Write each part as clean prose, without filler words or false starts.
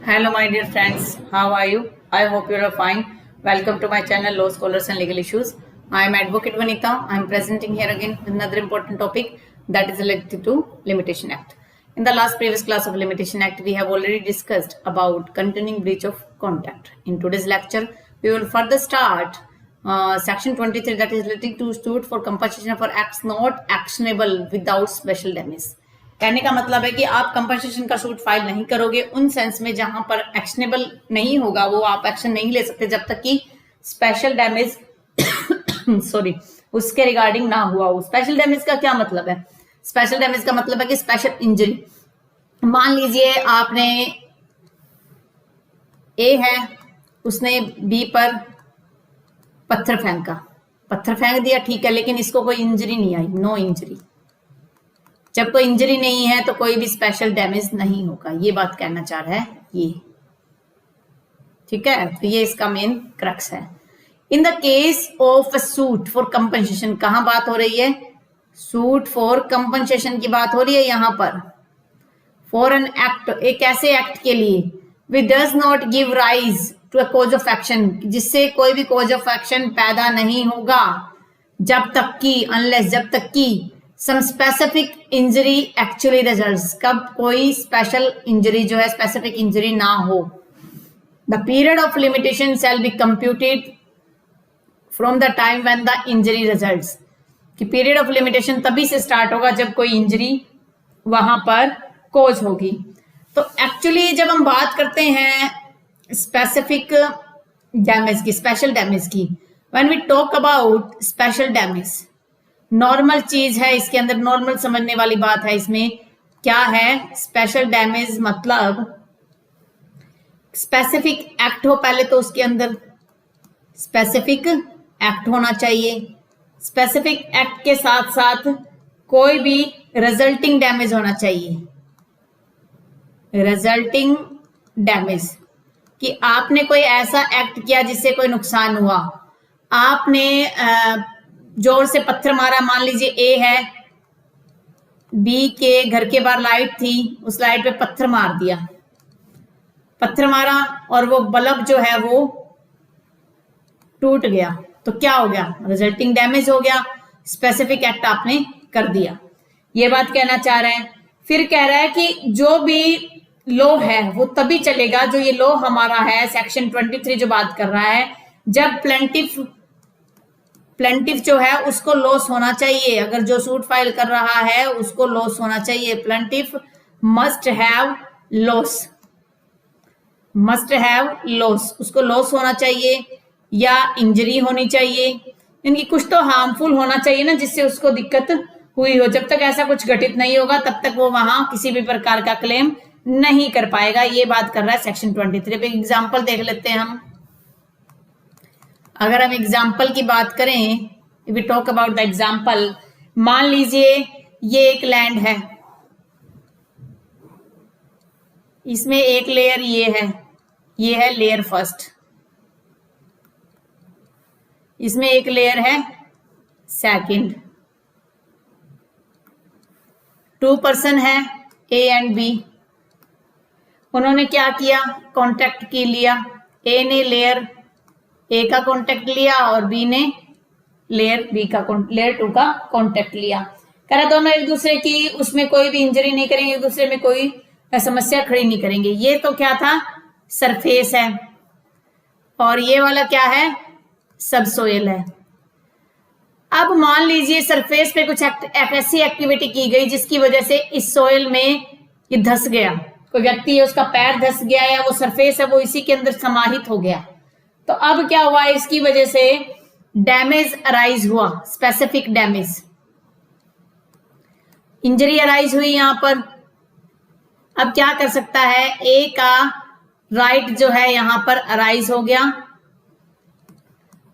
Hello, my dear friends. How are you? I hope you are fine. Welcome to my channel, Law Scholars and Legal Issues. I am Advocate Vanita. I am presenting here again with another important topic that is related to Limitation Act. In the last previous class of Limitation Act, we have already discussed about continuing breach of contract. In today's lecture, we will further start section 23 that is related to suit for compensation for acts not actionable without special damage. कहने का मतलब है कि आप compensation का suit file नहीं करोगे उन सेंस में जहां पर एक्शनेबल नहीं होगा, वो आप एक्शन नहीं ले सकते जब तक कि स्पेशल डैमेज सॉरी उसके रिगार्डिंग ना हुआ हो। स्पेशल डैमेज का क्या मतलब है? स्पेशल डैमेज का मतलब है कि स्पेशल इंजरी। मान लीजिए आपने ए है, उसने बी पर पत्थर फेंक दिया, ठीक है, लेकिन इसको कोई इंजरी नहीं आई, नो इंजरी। जब कोई इंजरी नहीं है तो कोई भी स्पेशल डैमेज नहीं होगा, ये बात कहना चाह रहा है ये, ठीक है। तो ये इसका मेन क्रक्स है। In the case of suit for compensation, कहां बात हो रही है? सूट फॉर कंपनसेशन की बात हो रही है यहां पर। फॉर एन एक्ट, एक ऐसे एक्ट के लिए which does not give rise to a cause of action, जिससे कोई भी कॉज ऑफ एक्शन पैदा नहीं होगा जब तक कि अनलेस, जब तक कि some specific injury actually results, कब कोई स्पेशल इंजरी जो है स्पेसिफिक इंजरी ना हो। The period of limitation shall be computed from the time when the injury results, कि पीरियड ऑफ लिमिटेशन तभी से स्टार्ट होगा जब कोई इंजरी वहां पर कॉज होगी। तो एक्चुअली जब हम बात करते हैं स्पेसिफिक डैमेज की, स्पेशल डैमेज की, when we talk about special damage, normal चीज है, इसके अंदर नॉर्मल समझने वाली बात है। इसमें क्या है? स्पेशल डैमेज मतलब स्पेसिफिक एक्ट हो, पहले तो उसके अंदर स्पेसिफिक एक्ट होना चाहिए। स्पेसिफिक एक्ट के साथ साथ कोई भी रिजल्टिंग डैमेज होना चाहिए। रिजल्टिंग डैमेज कि आपने कोई ऐसा एक्ट किया जिससे कोई नुकसान हुआ। आपने जोर से पत्थर मारा, मान लीजिए ए है, बी के घर के बाहर लाइट थी, उस लाइट पे पत्थर मारा और वो बल्ब जो है वो टूट गया, तो क्या हो गया? रिजल्टिंग डैमेज हो गया, स्पेसिफिक एक्ट आपने कर दिया, ये बात कहना चाह रहे हैं। फिर कह रहा है कि जो भी लॉ है वो तभी चलेगा, जो ये लॉ हमारा है सेक्शन 23 जो बात कर रहा है, जब प्लेंटिफ जो है उसको लॉस होना चाहिए। अगर जो सूट फाइल कर रहा है उसको लॉस होना चाहिए। प्लेंटिफ मस्ट हैव लॉस, उसको लॉस होना चाहिए या इंजरी होनी चाहिए, इनकी कुछ तो हार्मफुल होना चाहिए ना, जिससे उसको दिक्कत हुई हो। जब तक ऐसा कुछ घटित नहीं होगा तब तक वो वहां किसी भी प्रकार का क्लेम नहीं कर पाएगा, ये बात कर रहा है सेक्शन 23 पे। एग्जाम्पल देख लेते हैं हम। अगर हम एग्जाम्पल की बात करें, if we talk about the example, मान लीजिए ये एक लैंड है, इसमें एक लेयर ये है लेयर फर्स्ट, इसमें एक लेयर है सेकंड। 2 पर्सन है ए एंड बी, उन्होंने क्या किया? कॉन्टेक्ट की लिया। ए ने लेयर ए का कॉन्टेक्ट लिया और बी ने लेयर 2 का कॉन्टेक्ट लिया। कह रहा दोनों एक दूसरे की उसमें कोई भी इंजरी नहीं करेंगे, एक दूसरे में कोई समस्या खड़ी नहीं करेंगे। ये तो क्या था? सरफेस है, और ये वाला क्या है? सबसोइल है। अब मान लीजिए सरफेस पे कुछ ऐसी एक्टिविटी की गई जिसकी वजह से इस सोइल में ये धस गया, कोई व्यक्ति है उसका पैर धस गया या वो सरफेस है वो इसी के अंदर समाहित हो गया। तो अब क्या हुआ? इसकी वजह से डैमेज अराइज हुआ, स्पेसिफिक डैमेज, इंजरी अराइज हुई यहां पर। अब क्या कर सकता है? ए का राइट जो है यहां पर अराइज हो गया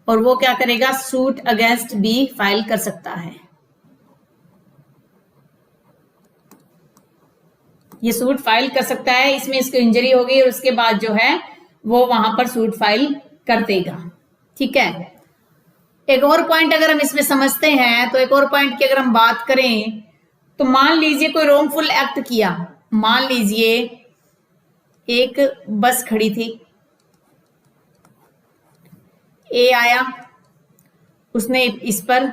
और वो क्या करेगा? सूट अगेंस्ट बी फाइल कर सकता है। ये सूट फाइल कर सकता है, इसमें इसको इंजरी हो गई और उसके बाद जो है वो वहां पर सूट फाइल कर देगा, ठीक है। एक और पॉइंट अगर हम इसमें समझते हैं, तो एक और पॉइंट की अगर हम बात करें, तो मान लीजिए कोई रॉन्गफुल एक्ट किया, मान लीजिए एक बस खड़ी थी, ए आया, उसने इस पर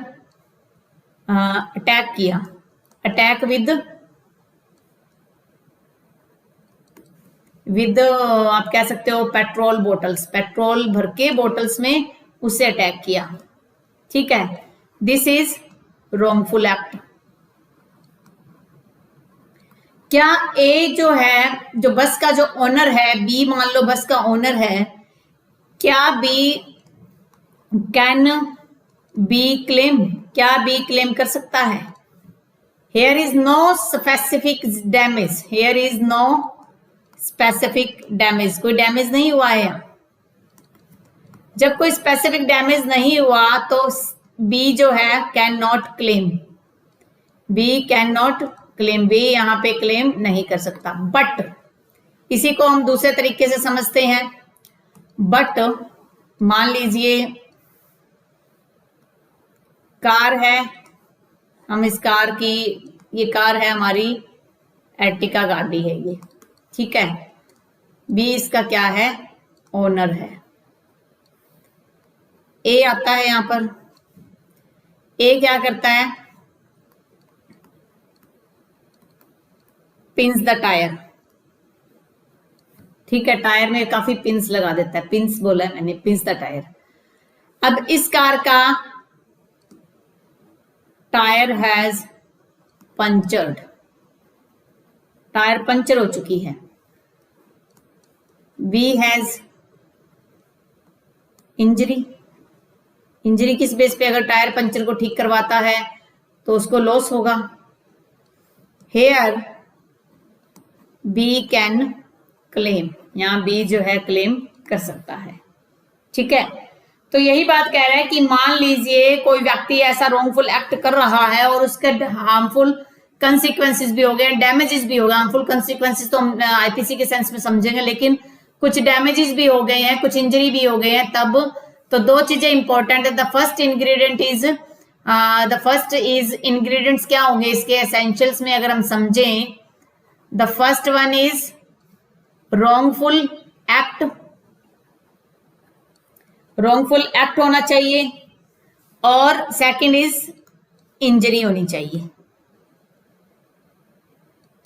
अटैक किया, अटैक विद आप कह सकते हो पेट्रोल बोटल्स, पेट्रोल भर के बोटल्स में उससे अटैक किया, ठीक है। This is wrongful act. क्या ए जो है, जो बस का जो ओनर है, बी मान लो बस का ओनर है, क्या बी कैन बी क्लेम, क्या बी क्लेम कर सकता है? Here is no specific damage, here is no specific damage, कोई डैमेज नहीं हुआ है। जब कोई स्पेसिफिक डैमेज नहीं हुआ तो बी जो है can not claim, B can not claim, B यहां पे क्लेम नहीं कर सकता। बट इसी को हम दूसरे तरीके से समझते हैं। बट मान लीजिए कार है, हम इस कार की, ये कार है हमारी एर्टिगा गाड़ी है ये, ठीक है। बी इसका क्या है? ओनर है। ए आता है यहां पर, ए क्या करता है? पिंस द टायर, ठीक है, टायर में काफी पिंस लगा देता है, पिंस बोला है मैंने, पिंस द टायर। अब इस कार का tyre has punctured, tyre puncture हो चुकी है। बी हैज इंजरी, इंजरी किस बेस पे? अगर टायर पंचर को ठीक करवाता है तो उसको लॉस होगा। हेयर बी कैन क्लेम, यहां बी जो है क्लेम कर सकता है, ठीक है। तो यही बात कह रहा है कि मान लीजिए कोई व्यक्ति ऐसा रॉन्गफुल एक्ट कर रहा है और उसके हार्मफुल कंसिक्वेंसेस भी हो गए, डैमेजेस भी हो गए। हार्मफुल कंसिक्वेंसेस तो हम आईपीसी के सेंस में समझेंगे, लेकिन कुछ डैमेजेस भी हो गए हैं, कुछ इंजरी भी हो गए हैं, तब तो दो चीजें इंपॉर्टेंट है। द फर्स्ट इज इंग्रेडिएंट्स क्या होंगे इसके एसेंशियल्स में अगर हम समझें, the first one is wrongful act, wrongful act होना चाहिए, और सेकंड इज इंजरी होनी चाहिए,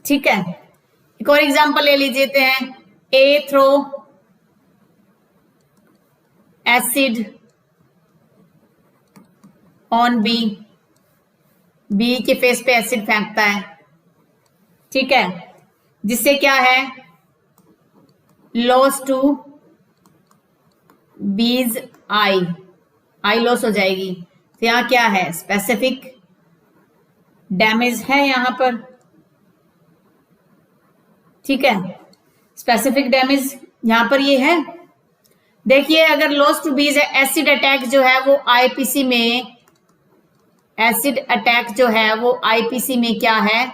ठीक है। एक और एग्जांपल ले लीजिए हैं, A throw acid on B, B के फेस पे एसिड फेंकता है, ठीक है, जिससे क्या है? लॉस टू बीज आई, आई लॉस हो जाएगी। तो यहां क्या है? स्पेसिफिक डैमेज है यहां पर, ठीक है, स्पेसिफिक डैमेज यहां पर ये है। देखिए अगर लॉस टू बीज है, एसिड अटैक जो है वो आईपीसी में, एसिड अटैक जो है वो आईपीसी में क्या है?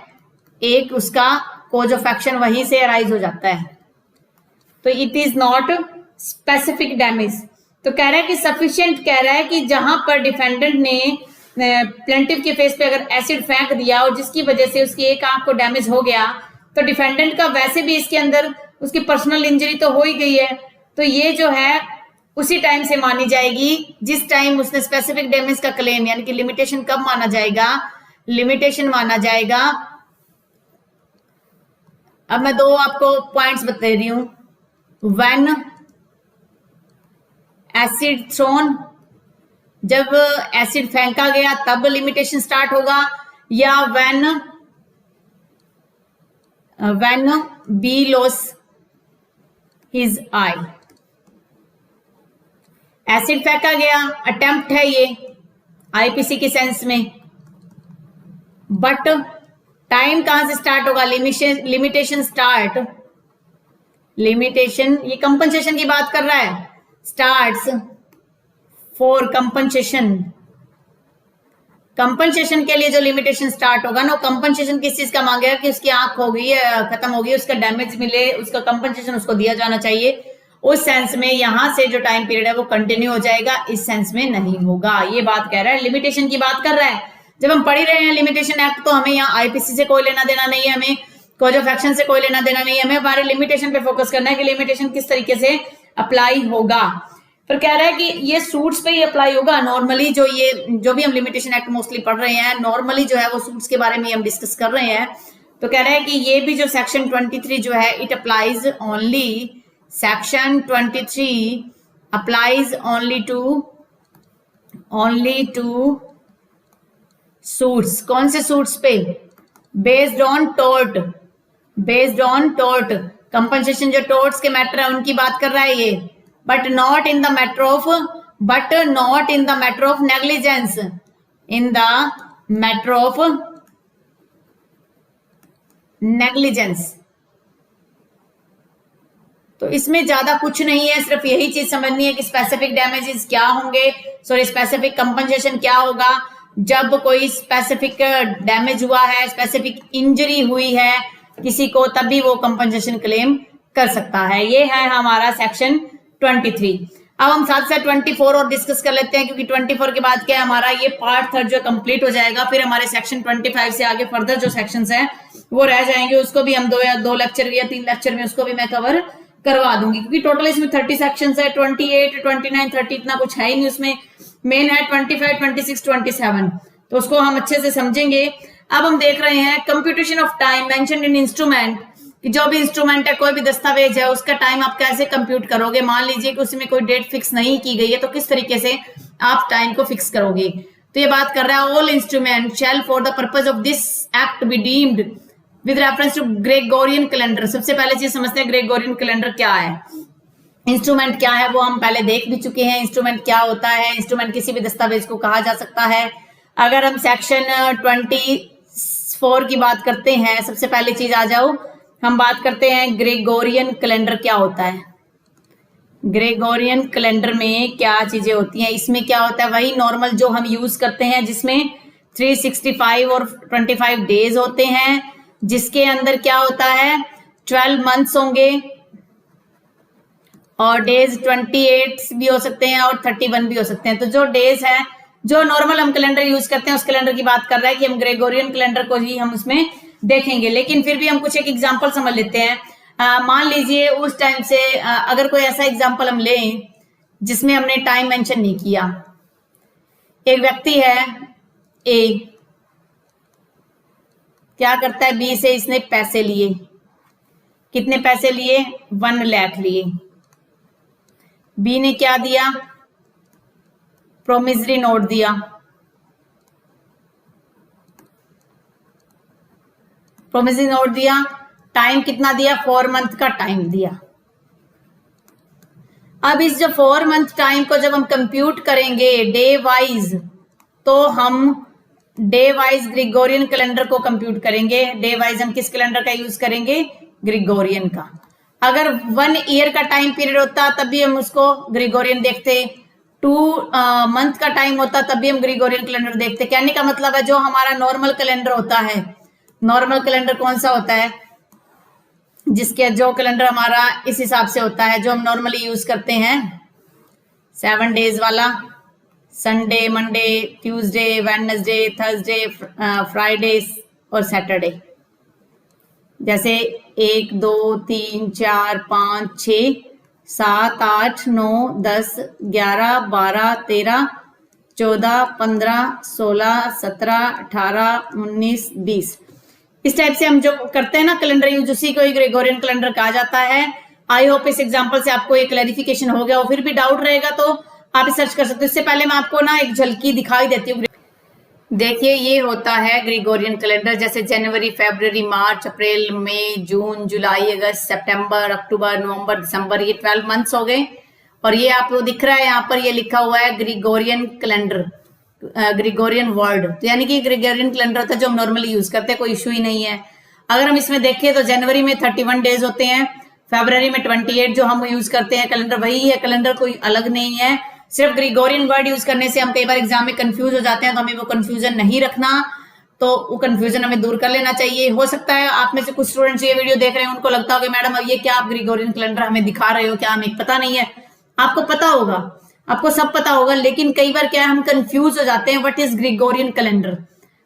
एक उसका कोज ऑफ एक्शन वहीं से अराइज हो जाता है, तो it is not specific damage. तो कह रहा है कि सफिशिएंट, कह रहा है कि जहां पर डिफेंडेंट ने प्लेंटिव के फेस पे अगर एसिड फेंक दिया और जिसकी वजह से उसकी एक आंख को डैमेज हो गया, तो डिफेंडेंट का वैसे भी इसके अंदर उसकी पर्सनल इंजरी तो हो ही गई है, तो ये जो है उसी टाइम से मानी जाएगी जिस टाइम उसने स्पेसिफिक डैमेज का क्लेम, यानी कि लिमिटेशन कब माना जाएगा? लिमिटेशन माना जाएगा। अब मैं दो आपको पॉइंट्स बता रही हूं। व्हेन एसिड थ्रोन, जब एसिड फेंका गया तब लिमिटेशन स्टार्ट होगा, या when B loss his eye, acid फेंका गया, अटेम्प्ट है ये आईपीसी के सेंस में, बट टाइम कहां से स्टार्ट होगा? लिमिटेशन स्टार्ट, लिमिटेशन ये कंपनसेशन की बात कर रहा है, स्टार्ट्स फॉर कंपनसेशन, कंपनसेशन के लिए जो लिमिटेशन स्टार्ट होगा ना, कंपनसेशन किस चीज का मांगेगा? कि उसकी आंख हो गई है, खत्म हो गई, उसका डैमेज मिले, उसका कंपनसेशन उसको दिया जाना चाहिए। उस सेंस में यहां से जो टाइम पीरियड है वो कंटिन्यू हो जाएगा, इस सेंस में नहीं होगा। ये बात कह रहा है, लिमिटेशन की बात कर रहा है। जब हम पढ़ ही रहे हैं लिमिटेशन एक्ट, तो हमें यहाँ आईपीसी से कोई लेना देना नहीं है, हमें कॉज ऑफ एक्शन से कोई लेना देना नहीं है, हमें हमारे लिमिटेशन पे फोकस करना है कि लिमिटेशन किस तरीके से अप्लाई होगा। फिर कह रहा है कि ये सूट्स पे ही अप्लाई होगा नॉर्मली, जो भी हम लिमिटेशन एक्ट मोस्टली पढ़ रहे हैं नॉर्मली जो है वो सूट्स के बारे में हम डिस्कस कर रहे हैं। तो कह रहा है कि ये भी जो सेक्शन 23 जो है it applies only, section 23 applies only to suits. कौन से सूट्स पे? बेस्ड ऑन टोर्ट, कंपनसेशन जो टोर्ट्स के मैटर है उनकी बात कर रहा है ये, but not in the matter of negligence, in the matter of negligence. तो इसमें ज्यादा कुछ नहीं है, सिर्फ यही चीज समझनी है कि स्पेसिफिक डैमेजेस क्या होंगे, स्पेसिफिक कंपनसेशन क्या होगा जब कोई स्पेसिफिक डैमेज हुआ है, स्पेसिफिक इंजरी हुई है किसी को, तभी वो कंपनसेशन क्लेम कर सकता है। ये है हमारा सेक्शन 23। अब हम साथ साथ 24 और डिस्कस कर लेते हैं, क्योंकि 24 के बाद क्या है हमारा ये पार्ट थर्ड जो कंप्लीट हो जाएगा। फिर हमारे सेक्शन 25 से आगे फर्दर जो सेक्शंस हैं वो रह जाएंगे, उसको भी हम दो लेक्चर या 3 लेक्चर में उसको भी मैं कवर करवा दूंगी, क्योंकि टोटल इसमें 30 सेक्शंस है। 28, 29, 30 इतना कुछ है ही नहीं उसमें, मेन है 25, 26, 27, तो उसको हम अच्छे से समझेंगे। अब हम देख रहे हैं computation of time mentioned in instrument, कि जो भी इंस्ट्रूमेंट है कोई भी दस्तावेज है उसका टाइम आप कैसे कंप्यूट करोगे। मान लीजिए कि उसमें कोई डेट फिक्स नहीं की गई है, तो किस तरीके से आप टाइम को फिक्स करोगे। तो ये बात कर रहा है all instrument shall for the purpose of this act be deemed with reference to Gregorian calendar. सबसे पहले चीज समझते हैं ग्रेगोरियन कैलेंडर क्या है, इंस्ट्रूमेंट क्या है, वो हम पहले देख भी चुके हैं। इंस्ट्रूमेंट क्या होता है? इंस्ट्रूमेंट किसी भी दस्तावेज को कहा जा सकता है। अगर हम सेक्शन 24 की बात करते हैं, सबसे पहली चीज आ जाओ, हम बात करते हैं ग्रेगोरियन कैलेंडर क्या होता है। ग्रेगोरियन कैलेंडर में क्या चीजें होती हैं? इसमें क्या होता है? वही नॉर्मल जो हम यूज करते हैं, जिसमें 365 और 25 डेज होते हैं, जिसके अंदर क्या होता है 12 मंथ्स होंगे और डेज 28 भी हो सकते हैं और 31 भी हो सकते हैं। तो जो डेज है, जो नॉर्मल हम कैलेंडर यूज करते हैं उस कैलेंडर की बात कर रहा है कि हम ग्रेगोरियन कैलेंडर को ही हम उसमें देखेंगे। लेकिन फिर भी हम कुछ एक एग्जांपल समझ लेते हैं। मान लीजिए उस टाइम से अगर कोई ऐसा एग्जांपल हम लें जिसमें हमने टाइम मेंशन नहीं किया। एक व्यक्ति है ए, क्या करता है बी से इसने पैसे लिए। कितने पैसे लिए? 1 लाख लिए। बी ने क्या दिया? प्रोमिसरी नोट दिया। प्रोमिसरी नोट दिया। टाइम कितना दिया? 4 मंथ का टाइम दिया। अब इस जो 4 मंथ टाइम को जब हम कंप्यूट करेंगे डे वाइज, तो हम डे वाइज ग्रेगोरियन कैलेंडर को कंप्यूट करेंगे। डे वाइज हम किस कैलेंडर का यूज करेंगे? ग्रेगोरियन का। अगर 1 ईयर का टाइम पीरियड होता तब भी हम उसको ग्रेगोरियन देखते, 2 मंथ का टाइम होता तब भी हम ग्रेगोरियन कैलेंडर देखते। कहने का मतलब है जो हमारा नॉर्मल कैलेंडर होता है, नॉर्मल कैलेंडर कौन सा होता है? जिसके जो कैलेंडर हमारा इस हिसाब से होता है जो हम नॉर्मली यूज करते हैं, 7 डेज वाला, Sunday, Monday, Tuesday, Wednesday, Thursday, Friday और सैटरडे। जैसे 1, 2, 3, 4, 5, 6, 7, 8, 9, 10, 11, 12, 13, 14, 15, 16, 17, 18, 19, 20। इस टाइप से हम जो करते हैं ना कैलेंडर यूज, उसी को ही ग्रेगोरियन कैलेंडर कहा जाता है। आई होप इस एग्जांपल से आपको एक क्लैरिफिकेशन हो गया हो। फिर भी डाउट रहेगा तो आप सर्च कर सकते हो। इससे पहले मैं आपको ना एक झलकी दिखाई देती हूँ। देखिए ये होता है ग्रेगोरियन कैलेंडर, जैसे जनवरी, फरवरी, मार्च, अप्रैल, मई, जून, जुलाई, अगस्त, सितंबर, अक्टूबर, नवंबर, दिसंबर, ये 12 मंथ्स हो गए। और ये आपको दिख रहा है यहाँ पर, ये लिखा हुआ है ग्रेगोरियन कैलेंडर, ग्रेगोरियन वर्ड, तो यानी कि ग्रेगोरियन कैलेंडर होता है जो हम नॉर्मली यूज करते हैं, कोई इशू ही नहीं है। अगर हम इसमें देखें तो जनवरी में 31 डेज होते हैं, फरवरी में 28 जो हम यूज करते हैं कैलेंडर वही है, कैलेंडर कोई अलग नहीं है। सिर्फ ग्रेगोरियन वर्ड यूज करने से हम कई बार एग्जाम में कंफ्यूज हो जाते हैं, तो हमें वो कंफ्यूजन नहीं रखना, तो वो कंफ्यूजन हमें दूर कर लेना चाहिए। हो सकता है आप में से कुछ स्टूडेंट्स ये वीडियो देख रहे हैं, उनको लगता होगा मैडम अब ये क्या आप ग्रेगोरियन कैलेंडर हमें दिखा रहे हो, क्या हमें पता नहीं है? आपको पता होगा, आपको सब पता होगा, लेकिन कई बार क्या है हम कंफ्यूज हो जाते हैं what is Gregorian calendar.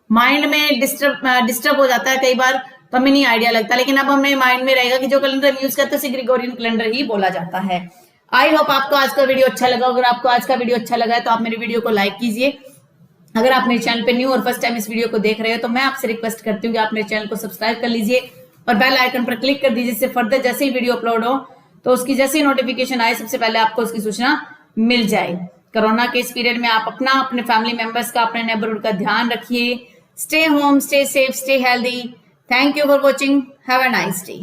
Mind में डिस्टर्ब हो जाता है कई बार, तो हमें नहीं आइडिया लगता, लेकिन अब हमें माइंड में रहेगा कि जो कैलेंडर यूज करते हैं उसे ग्रिगोरियन कैलेंडर ही बोला जाता है। आई होप आपको आज का वीडियो अच्छा लगा। अगर आपको आज का वीडियो अच्छा लगा है तो आप मेरे वीडियो को लाइक कीजिए। अगर आप मेरे चैनल पे न्यू और फर्स्ट टाइम इस वीडियो को देख रहे हो तो मैं आपसे रिक्वेस्ट करती हूँ कि आप मेरे चैनल को सब्सक्राइब कर लीजिए और बेल आइकन पर क्लिक कर दीजिए, जिससे फर्दर जैसे ही वीडियो अपलोड हो तो उसकी जैसे ही नोटिफिकेशन आए सबसे पहले आपको उसकी सूचना मिल जाए। कोरोना के इस पीरियड में आप अपना, अपने फैमिली मेंबर्स का, अपने नेबरहुड का ध्यान रखिए। Stay home, stay safe, stay healthy. Thank you for watching. Have a nice day.